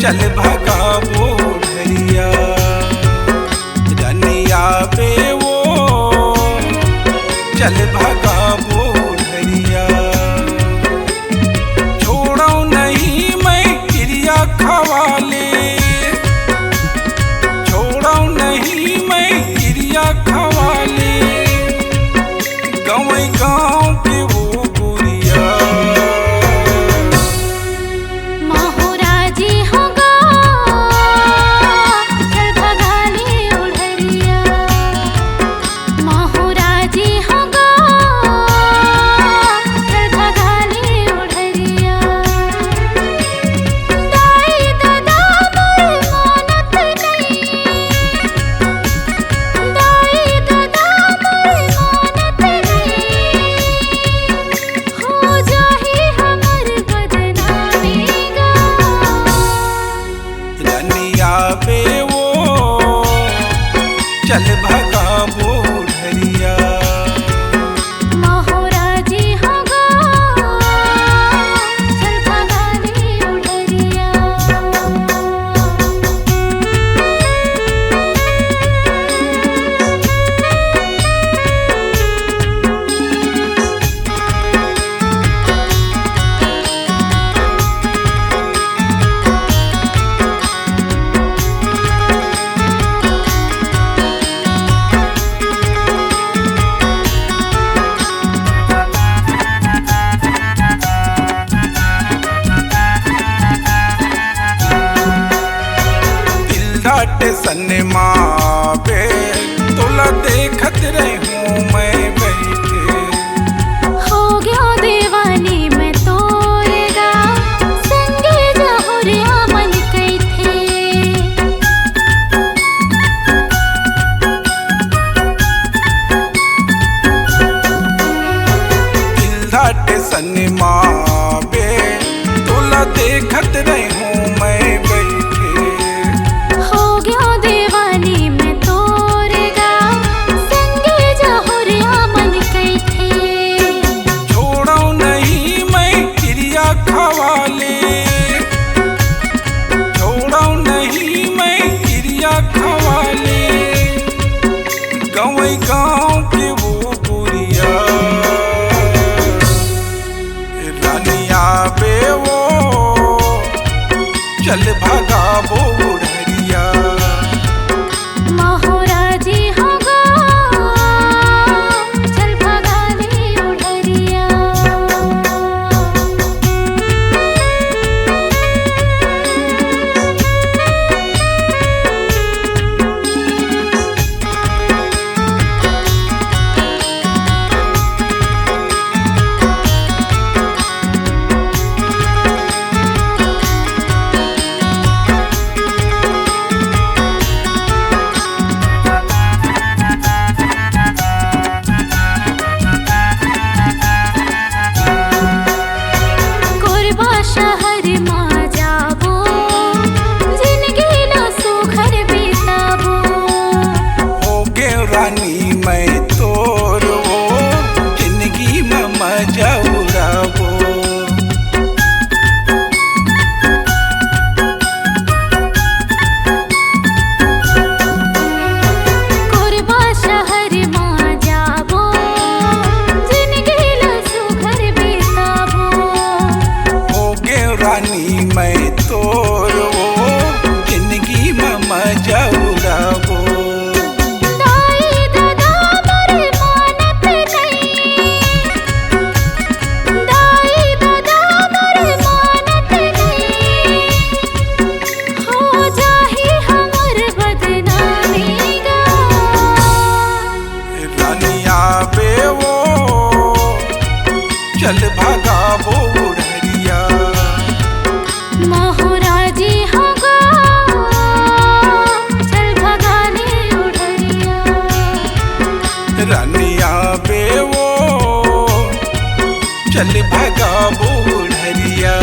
चल भगा बूढ़िया रनिया पे वो चल भगा बूढ़िया छोड़ो नहीं मैं क्रिया खवाले छोड़ो नहीं मैं क्रिया खवाले गाँव गाँव के वो बुढ़िया चल भगा बूढ़िया महाराजी होगा चल भगा बूढ़िया सन्मा पे तोला देखत रहूं मैं बैठे हो गया दीवानी मैं तोरेगा संगे जहुरिया मन कई थे दिल धाटे सन्मा पे तोला देखत रहूं मैं गाँव के वो बुढ़िया रनिया पे वो चल भगा बूढ़िया महाराजी होगा चल भगा बूढ़िया शहर मां जाबो जिंदगी ना सुघर बिताबो हो गे रानी मैं तोर वो जिंदगी में मजा उड़ाबो कोरबा शहर मां जाबो जिंदगी ना सुघर बिताबो रानी मैं तोर वो जिंदगी में मजा उड़ाबो दाई दादा मोरे मानत नहीं दाई दादा मोरे मानत नहीं हो जाही हमर बदनामी गा रनिया पे वो चल भगा बूढ़िया महाराजी होगा चल भगा बूढ़िया रनिया पे वो चल भगा बूढ़िया